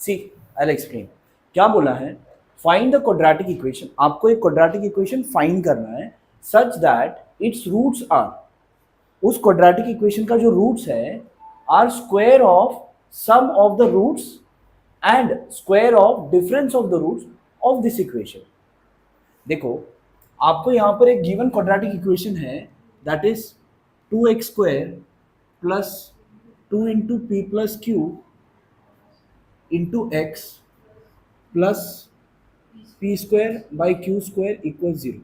C I explain. क्या बोला है, फाइंड द क्वाड्रेटिक इक्वेशन, आपको एक क्वाड्रेटिक इक्वेशन फाइंड करना है such that its roots are, उस क्वाड्रेटिक इक्वेशन का जो रूट्स है are square of sum of the roots and square of difference of the roots of this equation. देखो आपको यहां पर एक गिवन क्वाड्रेटिक इक्वेशन है that is 2x square plus 2 into P plus q into x plus p square by Q square equal 0।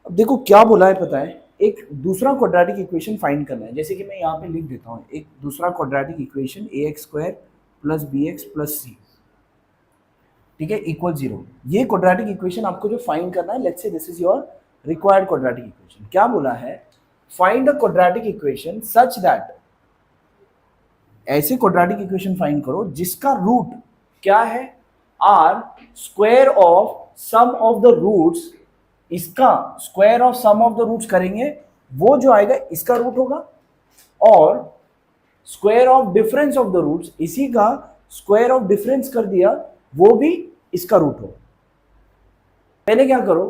अब देखो क्या बोला है पता है, एक दूसरा क्वाड्रेटिक इक्वेशन फाइंड करना है, जैसे कि मैं यहाँ पे लिख देता हूँ एक दूसरा quadratic equation A X square plus B X plus C, ठीक है, इक्वल 0। ये क्वाड्रेटिक इक्वेशन आपको जो फाइंड करना है, let's say this is your required quadratic equation. क्या बोला है, find a quadratic equation such that, ऐसे क्वाड्रेटिक इक्वेशन फाइंड करो जिसका रूट क्या है, are square of sum of the roots, इसका square of sum of the roots करेंगे वो जो आएगा इसका रूट होगा, और square of difference of the roots, इसी का स्क्वायर ऑफ डिफरेंस कर दिया वो भी इसका रूट होगा। पहले क्या करो,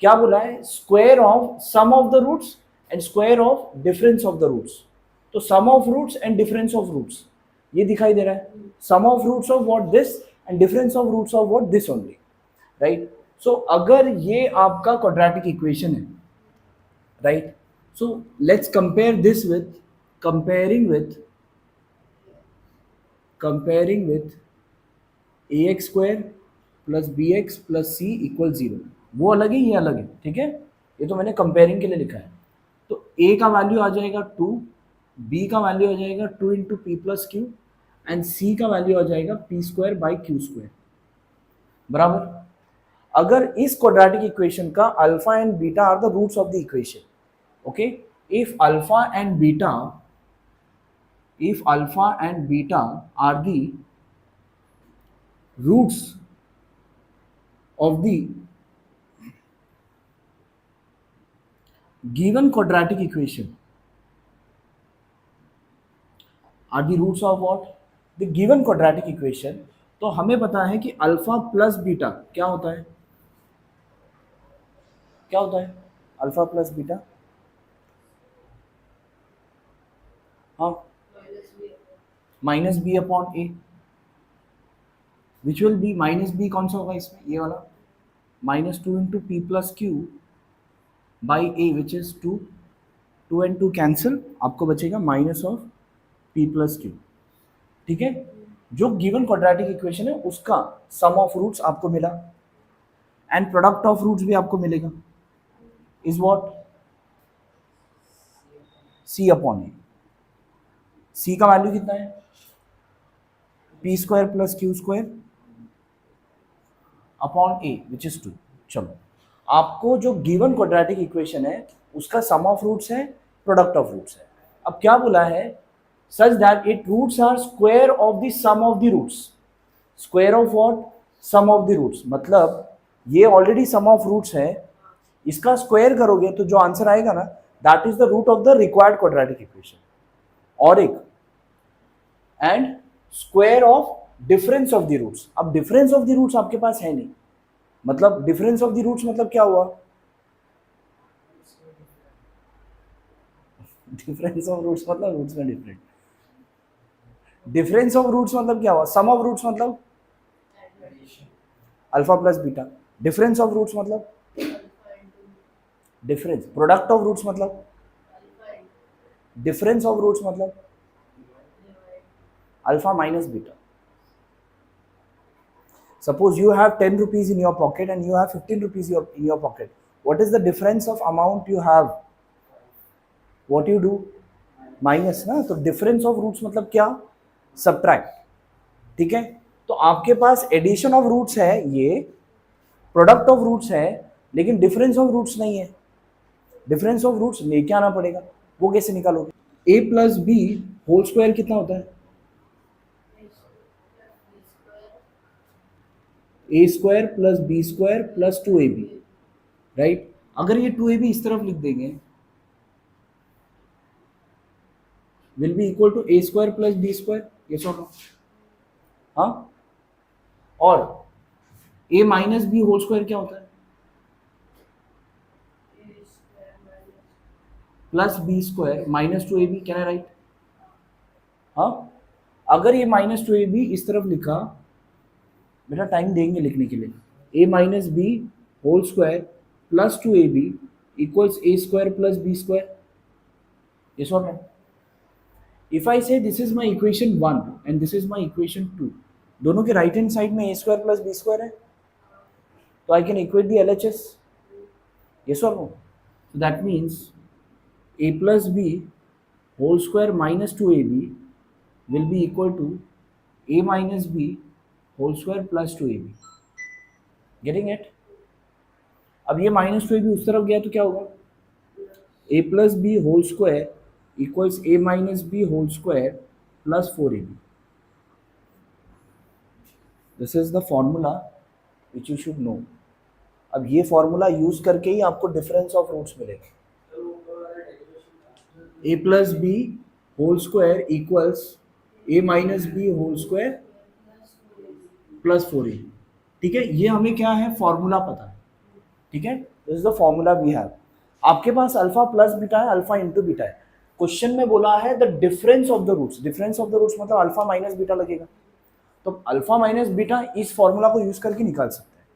क्या बोला है, square of sum of the roots and square of difference of the roots. तो sum of roots and difference of roots ये दिखाई दे रहा है, sum of roots of what this and difference of roots of what this only, right. So अगर ये आपका quadratic equation है, right, so let's compare this with comparing with A X square plus B X plus C equal 0। वो अलग है, ये अलग है, ठीक है, ये तो मैंने कंपेयरिंग के लिए लिखा है। तो ए का वैल्यू आ जाएगा 2, बी का वैल्यू आ जाएगा 2 into P plus Q and C का वैल्यू आ जाएगा P square by Q square, बराबर। अगर इस क्वाड्रेटिक इक्वेशन का alpha and beta are the roots of the equation, okay, if alpha and beta are the roots of the given quadratic equation are the roots of what, the given quadratic equation, तो हमें पता है कि alpha plus beta क्या होता है, alpha plus beta, हाँ, minus b upon A, which will be minus b, कौन सा होगा इसमें, ये वाला, minus 2 into P plus q by a which is 2 and 2 cancel, आपको बचेगा minus of P plus q, ठीक है। जो गिवन क्वाड्रेटिक इक्वेशन है उसका सम ऑफ रूट्स आपको मिला एंड प्रोडक्ट ऑफ रूट्स भी आपको मिलेगा, is what, C upon A. C का वैल्यू कितना है, P square plus Q square upon A which is 2। चलो, आपको जो गिवन क्वाड्रेटिक इक्वेशन है उसका सम ऑफ रूट्स है, प्रोडक्ट ऑफ रूट्स है। अब क्या बोला है, such that it roots are square of the sum of the roots, square of what, sum of the roots, मतलब ये ऑलरेडी सम ऑफ रूट्स है, इसका स्क्वायर करोगे तो जो आंसर आएगा ना that is the root of the required quadratic equation, और एक and square of difference of the roots. अब डिफरेंस ऑफ द रूट्स आपके पास है नहीं, मतलब डिफरेंस ऑफ द रूट्स मतलब क्या हुआ, डिफरेंस ऑफ रूट्स मतलब रूट्स में डिफरेंट, डिफरेंस ऑफ रूट्स मतलब क्या हुआ, सम ऑफ रूट्स मतलब alpha plus beta, difference of roots मतलब डिफरेंस, प्रोडक्ट ऑफ रूट्स मतलब डिफरेंस ऑफ रूट्स मतलब alpha minus beta. Suppose you have 10 rupees in your pocket and you have 15 rupees in your pocket. What is the difference of amount you have? What you do? Minus ना, तो difference of roots मतलब क्या? Subtract, ठीक है। तो आपके पास addition of roots है, ये product of roots है, लेकिन difference of roots नहीं है। difference of roots लेके आना पड़ेगा, वो कैसे निकालोगे? a plus b whole square कितना होता है? A square plus B square plus 2ab, right. अगर ये 2ab इस तरफ लिख देंगे will be equal to A square plus B square, yes or no, हाँ, और a minus B whole square क्या होता है? Plus B square minus two A B, can I write? हाँ, अगर ये माइनस टू ए बी इस तरफ लिखा, बेटा टाइम देंगे लिखने के लिए, A minus B whole square plus two A B equals A square plus B square, yes or no? If I say this is my equation 1 and this is my equation 2, दोनों के right hand side में a square plus B square है, तो I can equate the LHS, yes or no? So that means a plus b whole square minus 2ab will be equal to a minus b whole square plus 2ab. Getting it? अब ये minus two A B उस तरफ गया तो क्या होगा? a plus b whole square equals a minus b whole square plus 4ab. This is the formula which you should know. अब ये फॉर्मूला यूज करके ही आपको डिफरेंस ऑफ रूट्स मिलेगा. a plus b whole square equals a minus b whole square plus 4a. ठीक है, ये हमें क्या है? फॉर्मूला पता है. ठीक है, this is the formula we have. आपके पास अल्फा प्लस बीटा है, अल्फा इंटू बीटा है. क्वेश्चन में बोला है the difference of the roots. Difference of the roots मतलब अल्फा माइनस बीटा लगेगा. तो अल्फा माइनस बीटा इस फॉर्मूला को यूज करके निकाल सकते हैं,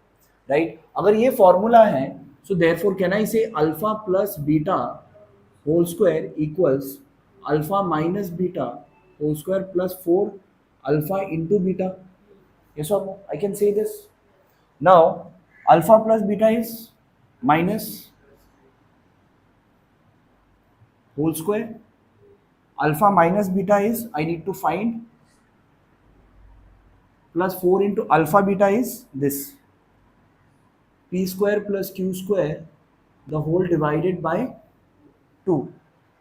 राइट? अगर ये फॉर्मूला है, so therefore can I say alpha plus beta whole square equals alpha minus beta whole square plus 4 alpha into beta. yes or no? I can say this. Now alpha plus beta is minus whole square. Alpha minus beta is, I need to find, plus 4 into alpha beta is this, p square plus q square the whole divided by 2.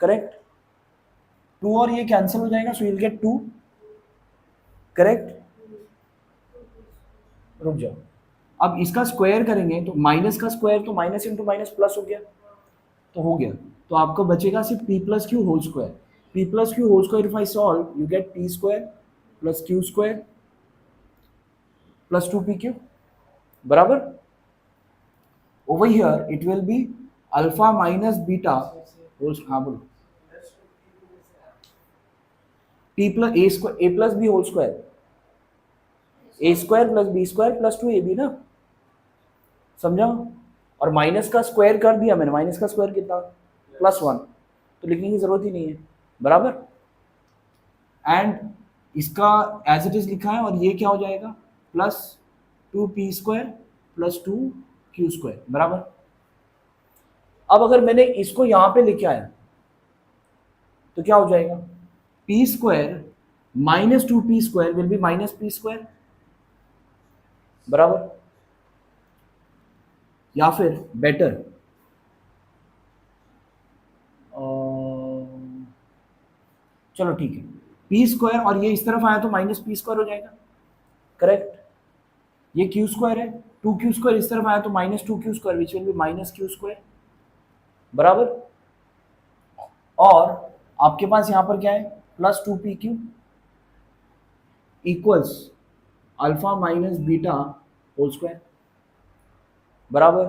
correct? 2 और ये cancel हो जाएगा, so you'll get 2. correct? रुक जाओ, अब इसका square करेंगे तो माइनस का स्क्वायर तो माइनस इंटू माइनस प्लस हो गया, तो हो गया. तो आपको बचेगा सिर्फ p plus Q whole square. p plus Q whole square if I solve you get p square plus q square plus 2pq बराबर. Over here it will be alpha minus beta whole, हाँ बोलो, p plus A plus B whole square, A square plus B square plus 2ab ना, समझा? और minus का square कर दिया मैंने, माइनस का स्क्वायर कितना? प्लस 1, तो लिखने की जरूरत ही नहीं है, बराबर. एंड इसका एज इट इज लिखा है, और ये क्या हो जाएगा? Plus 2p square plus 2q square, बराबर. अब अगर मैंने इसको यहां पे लिखा है तो क्या हो जाएगा? p square minus 2p square will be minus p square, बराबर. या फिर बेटर, चलो ठीक है, p स्क्वायर और ये इस तरफ आया तो माइनस p स्क्वायर हो जाएगा, करेक्ट? ये q स्क्वायर है, 2q स्क्वायर इस तरफ आया तो minus 2q square which will be minus q square, बराबर. और आपके पास यहां पर क्या है? Plus 2pq equals alpha minus beta whole square, बराबर.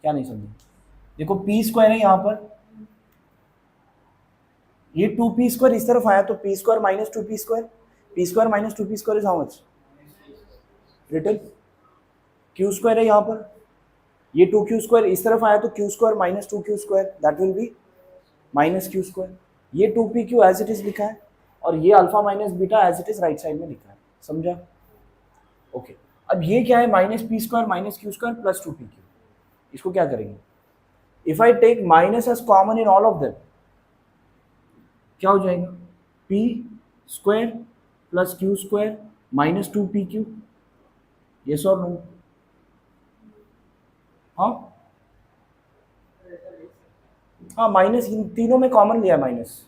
क्या नहीं समझे? देखो p स्क्वायर है यहां पर, ये 2p स्क्वायर इस तरफ आया तो p square minus 2p square, p square minus 2p square is how much? Written. q square है यहां पर, ये 2q स्क्वायर इस तरफ आया तो q square minus 2q square that will be minus q square. ये 2pq एज इट इज लिखा है, और ये alpha minus beta as it is right side में लिखा है, समझा? ओके. अब ये क्या है? Minus p square minus q square plus 2pq. इसको क्या करेंगे? If I take minus as common in all of them, क्या हो जाएगा? p square plus q square minus 2pq, yes or no? हाँ हाँ, माइनस इन तीनों में कॉमन लिया माइनस.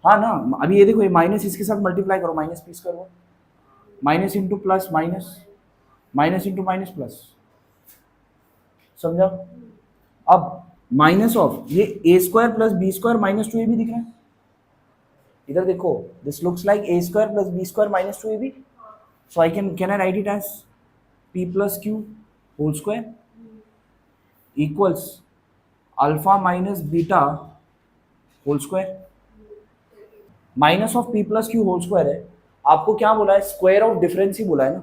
हाँ ना, अभी ये देखो, ये माइनस इसके साथ मल्टीप्लाई करो, माइनस पी स्क्वायर हो, minus into plus minus, minus into minus plus, समझा? अब माइनस ऑफ ये A square plus B square minus two A B दिख रहा है, इधर देखो, this looks like A square plus B square minus two A B, so I can I write it as P plus Q whole square equals alpha minus beta whole square. Minus of P plus Q whole square है, आपको क्या बोला है, square of difference ही बोला है ना,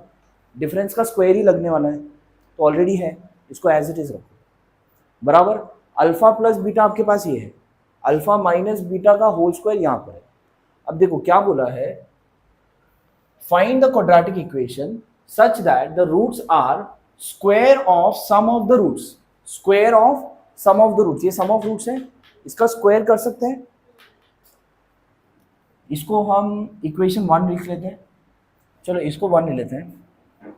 difference का square ही लगने वाला है, तो ऑलरेडी है, इसको एज इट इज रखो बराबर। अल्फा प्लस बीटा आपके पास ये है, अल्फा माइनस बीटा का होल स्क्वायर यहां पर है। अब देखो क्या बोला है, find the quadratic equation such that the roots are square of sum of the roots, square of sum of the roots, ये सम ऑफ रूट्स है, इसका स्क्वायर कर सकते हैं, इसको हम इक्वेशन 1 लिख लेते हैं, चलो इसको 1 लिख लेते हैं,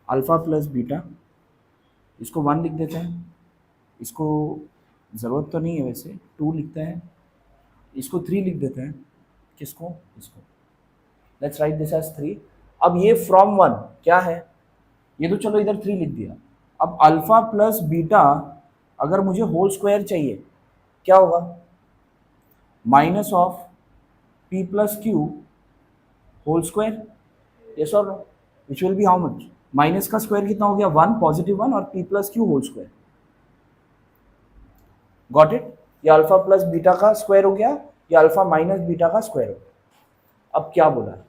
अल्फा प्लस बीटा, इसको 1 लिख देते हैं, इसको ज़रूरत तो नहीं है वैसे 2 लिखते हैं, इसको 3 लिख देते हैं, किसको, इसको, लेट्स राइट दिस एज 3। अब ये फ्रॉम 1 क्या है, ये तो चलो इधर 3 लिख दिया, अब अल्फा प्लस बीटा अगर मुझे होल स्क्वायर चाहिए क्या होगा, minus of p plus q whole square, yes or no, which will be how much, minus का स्क्वायर कितना हो गया 1, पॉजिटिव 1 और p plus Q whole square, got it, ये अल्फा प्लस बीटा का स्क्वायर हो गया, ये अल्फा माइनस बीटा का स्क्वायर हो गया। अब क्या बोला है,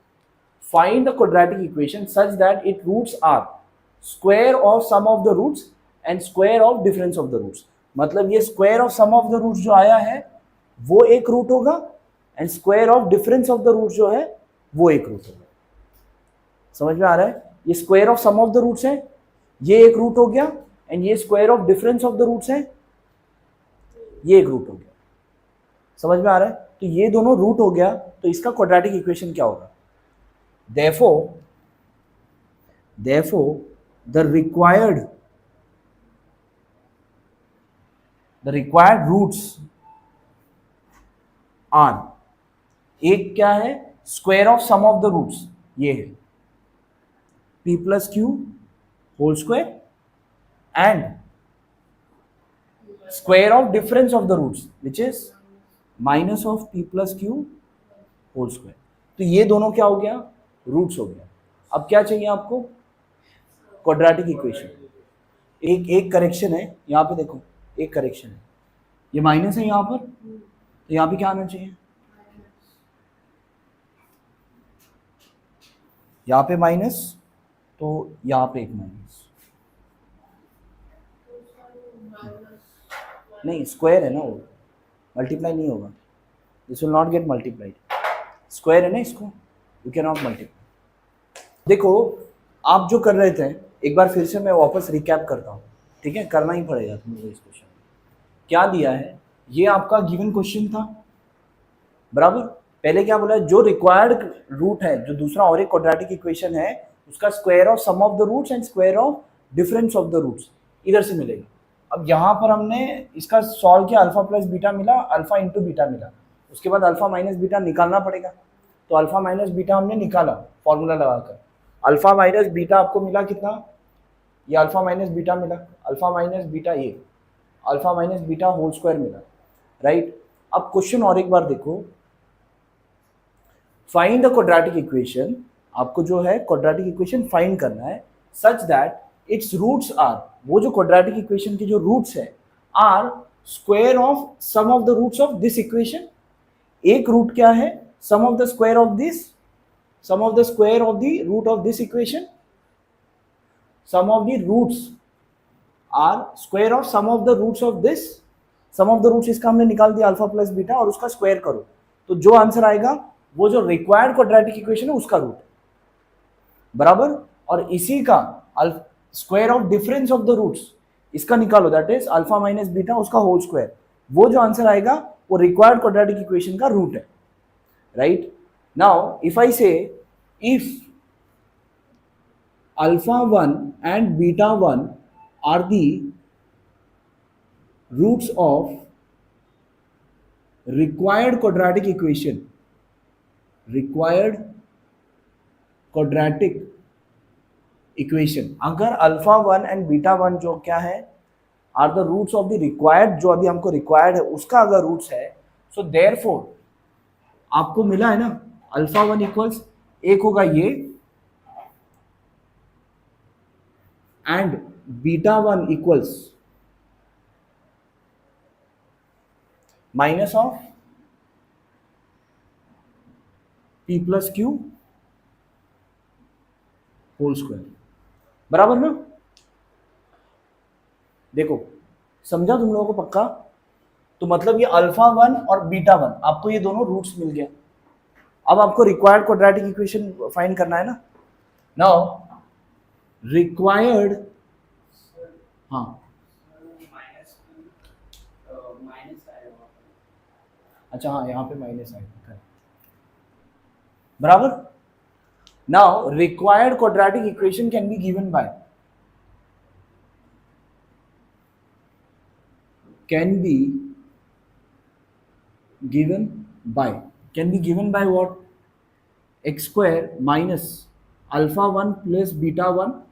find the quadratic equation such that it roots are square of sum of the roots and square of difference of the roots, मतलब ये square of sum of the roots जो आया है वो एक रूट होगा and square of difference of the root जो है वो एक रूट होगा, समझ में आ रहा है, ये square of sum of the roots है, ये एक रूट हो गया, एंड ये square of difference of the roots है, ये एक रूट हो गया, समझ में आ रहा है, तो ये दोनों रूट हो गया, तो इसका क्वाड्रेटिक इक्वेशन क्या होगा, therefore the required roots are, एक क्या है, square of sum of the roots, ये है p plus Q whole square and square of difference of the roots which is minus of p plus Q whole square, तो ये दोनों क्या हो गया, रूट्स हो गया। अब क्या चाहिए आपको, क्वाड्रेटिक इक्वेशन, एक करेक्शन है यहाँ पे देखो, एक करेक्शन है, ये माइनस है यहाँ पर, तो यहाँ पे क्या आना चाहिए, यहाँ पे माइनस, तो यहाँ पे एक माइनस, नहीं स्क्वायर है ना वो, मल्टीप्लाई नहीं होगा, this will not gate multiplied, square है ना, इसको यू कैन नॉट मल्टीप्लाई। देखो आप जो कर रहे थे, एक बार फिर से मैं वापस रिकैप करता हूँ, ठीक है, करना ही पड़ेगा मुझे इस क्वेश्चन, क्या दिया है, ये आपका गिवन क्वेश्चन था बराबर, पहले क्या बोला है, जो रिक्वायर्ड रूट है, जो दूसरा और एक क्वाड्रेटिक इक्वेशन है, उसका square of sum of the roots and square of difference of the roots इधर से मिलेगा। अब यहाँ पर हमने इसका सॉल्व किया, अल्फा प्लस बीटा मिला, अल्फा इंटू बीटा मिला, उसके बाद अल्फा माइनस बीटा निकालना पड़ेगा, तो अल्फा माइनस बीटा हमने निकाला फॉर्मूला लगाकर, अल्फा माइनस बीटा आपको मिला कितना, ये अल्फा माइनस बीटा मिला, अल्फा माइनस बीटा ये alpha minus beta whole square मिला, राइट। अब क्वेश्चन और एक बार देखो, फाइंड द क्वाड्रेटिक इक्वेशन, आपको जो है क्वाड्रेटिक इक्वेशन फाइंड करना है, such that its roots are, वो जो क्वाड्रेटिक इक्वेशन के जो रूट्स है are square of sum of the roots of this equation, एक रूट क्या है, sum of the square of this, sum of the square of the root of this equation, sum of the roots are square of sum of the roots of this, sum of the roots इसका हमने निकाल दिया alpha plus beta, और उसका square करो, तो जो answer आएगा वो जो रिक्वायर्ड क्वाड्रेटिक इक्वेशन है उसका रूट बराबर, और इसी का square of difference of the roots इसका निकालो, that is alpha minus beta उसका होल स्क्वायर, वो जो आंसर आएगा वो रिक्वायर्ड क्वाड्रेटिक इक्वेशन का रूट है, right. Now if I say if alpha 1 and beta 1 are the roots of required quadratic equation, required quadratic equation, अगर alpha 1 and beta 1 जो क्या है, are the roots of the required, जो अभी हमको required है उसका अगर रूट्स है, सो देयरफॉर आपको मिला है ना अल्फा वन इक्वल्स, एक होगा ये and beta one equals minus of P plus Q whole square, बराबर ना। देखो समझा तुम लोगों को पक्का? तो मतलब ये अल्फा वन और बीटा वन, आपको ये दोनों रूट्स मिल गया। अब आपको रिक्वायर्ड क्वाड्रेटिक इक्वेशन फाइंड करना है ना। नाउ रिक्वायर्ड, हाँ अच्छा हाँ यहाँ पे माइनस आएगा, बराबर। Now required quadratic equation can be given by, can be given by what? X square minus alpha 1 plus beta 1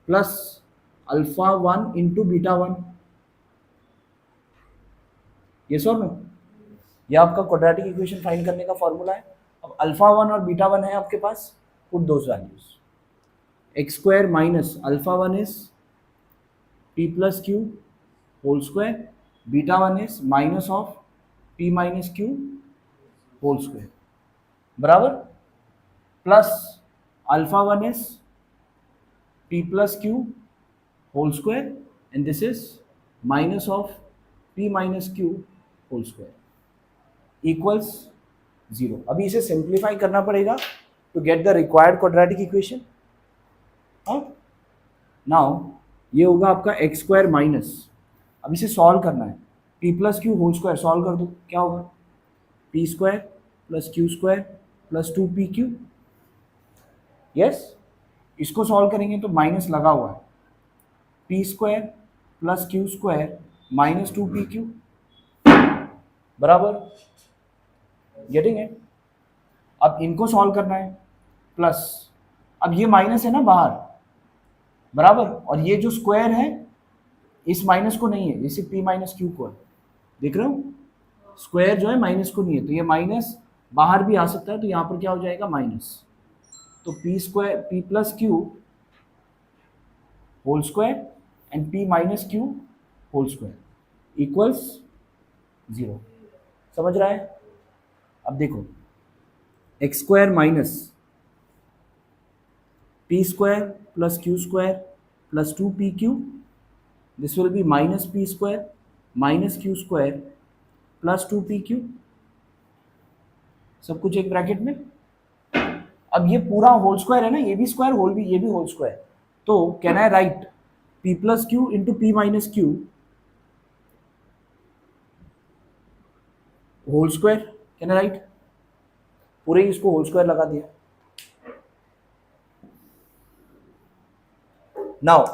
plus alpha 1 into beta 1, yes or no? ये आपका क्वाड्रेटिक इक्वेशन फाइंड करने का फॉर्मूला है। अब alpha 1 और beta 1 है आपके पास, put those values. X square minus alpha 1 is p plus q whole square, beta 1 is minus of p minus q whole square, बराबर, plus alpha 1 is p plus q whole square and this is minus of p minus q whole square equals 0। अभी इसे simplify करना पड़ेगा to get the required quadratic equation. Now ये होगा आपका x square minus, अब इसे सॉल्व करना है, p plus Q whole square solve कर दो, क्या होगा? P square plus Q square plus 2pq, yes. इसको सॉल्व करेंगे तो माइनस लगा हुआ है, P square plus Q square minus 2pq, बराबर, गेटिंग इट। अब इनको सॉल्व करना है, प्लस, अब ये माइनस है ना बाहर, बराबर, और ये जो स्क्वायर है इस माइनस को नहीं है, ये सिर्फ p माइनस क्यू को है, देख रहे हो? स्क्वायर जो है माइनस को नहीं है, तो ये माइनस बाहर भी आ सकता है, तो यहाँ पर क्या हो जाएगा? माइनस। तो p square, p plus Q whole square and p minus q whole square equals 0। समझ रहा है? अब देखो, x square minus p square plus q square plus 2pq, this will be minus p square minus q square plus 2pq, सब कुछ एक bracket में। अब ये पूरा होल स्क्वायर है ना, ये भी स्क्वायर, होल भी, ये भी होल स्क्वायर, तो can I write p plus q into p minus q whole square, can I write? पूरे इसको होल स्क्वायर लगा दिया। Now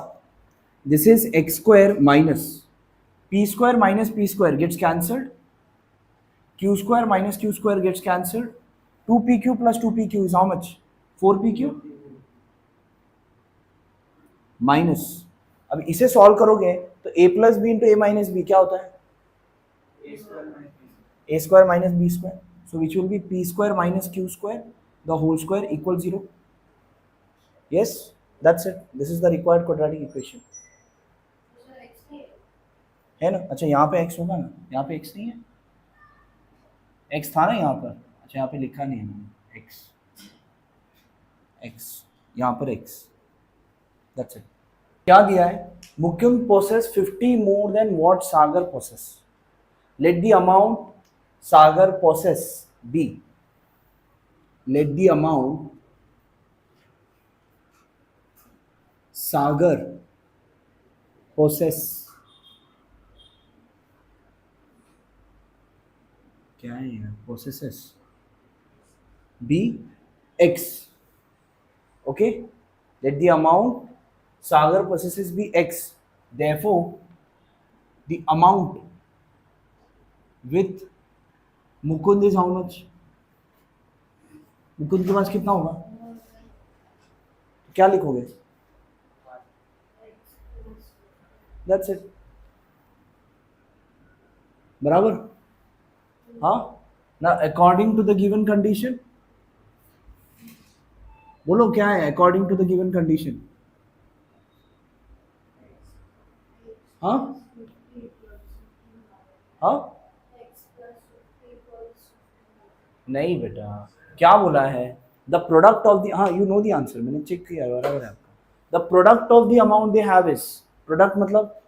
this is x square minus p square minus p square gets cancelled, q square minus q square gets cancelled, 2pq plus 2pq is how much? 4pq minus, अब इसे solve करोगे तो a plus b into a minus b क्या होता है? a square minus b square, so which will be p square minus q square the whole square equals 0. Yes, that's it, this is the required quadratic equation, है ना? अच्छा यहाँ पे x होगा ना, यहाँ पे x नहीं है, x था ना यहाँ पर, अच्छा यहाँ पे लिखा नहीं है मैंने, x यहाँ पर x, that's it। क्या दिया है? Mukund possess 50 more than what Sagar possess, let the amount Sagar possess be, let the amount Sagar possess, क्या है यार, possesses be x, okay, let the amount Sagar possesses be x, therefore the amount with Mukund is how much? Mukund के पास कितना होगा? क्या लिखोगे? That's it, बराबर, हाँ ना, according to the given condition, बोलो क्या है according to the given condition? हाँ हाँ, नहीं बेटा, क्या बोला है? द प्रोडक्ट ऑफ द, हाँ यू नो द आंसर, मैंने चेक किया बराबर है आपका। The product of the amount they have is, product मतलब,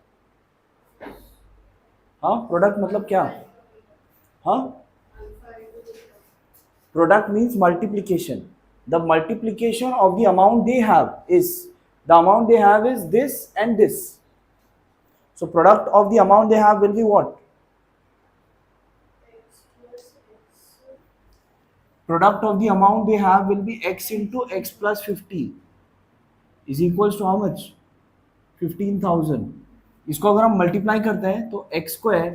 हाँ प्रोडक्ट मतलब क्या? हाँ, product means multiplication. The multiplication of the amount they have is, the amount they have is this and this. So product of the amount they have will be what? Product of the amount they have will be x into x plus 50 is equals to how much? 15,000. इसको अगर हम multiply करते हैं तो x square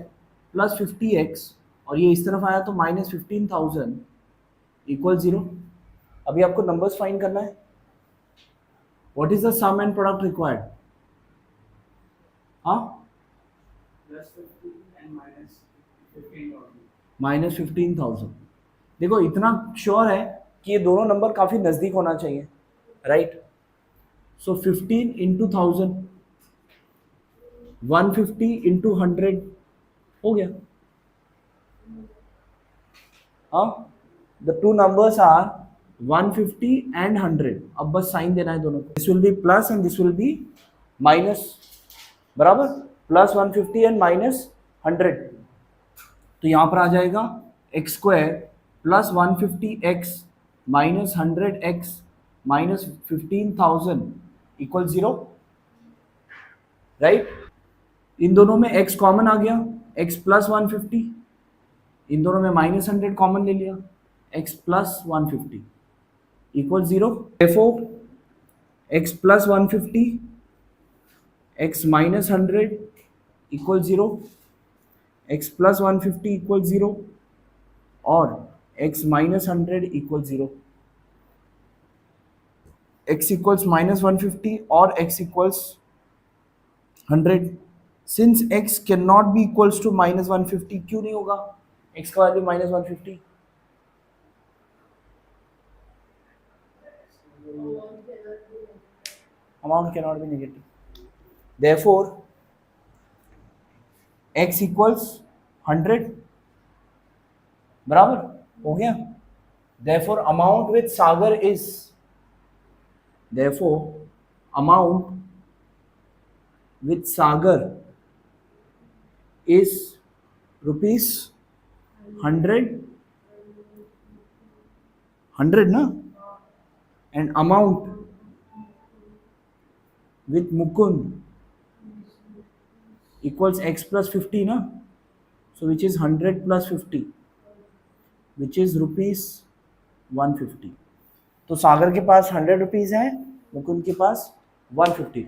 plus 50x और ये इस तरफ आया तो माइनस 15,000 इक्वल 0। अभी आपको नंबर्स फाइंड करना है। What is the sum and product required? हाँ, माइनस 15,000। देखो इतना श्योर है कि ये दोनों नंबर काफी नजदीक होना चाहिए, राइट? सो 15 इंटू 1000, 150 इंटू 100 हो गया। हाँ, the two numbers are 150 and 100। अब बस साइन देना है दोनों को, this will be plus and this will be minus, बराबर, प्लस 150 एंड माइनस 100। तो यहां पर आ जाएगा X square plus 150x minus 100x minus 15,000 equal 0, right? इन दोनों में x कॉमन आ गया, x प्लस 150, इन दोनों में माइनस 100 कॉमन ले लिया, x plus 150 equal 0। therefore x plus 150 x minus 100 equal 0, x plus 150 equal 0 और x minus 100 equal 0। x equals minus 150 और x equals 100। Since x can not be equals to minus 150, क्यों नहीं होगा x का value minus 150? Amount can not be negative, therefore x equals 100, बराबर हो गया। therefore amount with Sagar is, therefore amount with Sagar is rupees 100 ना, and amount with Mukund equals x plus 50 ना, so which is 100 plus 50 which is rupees 150। तो सागर के पास 100 rupees है, मुकुंद के पास 150।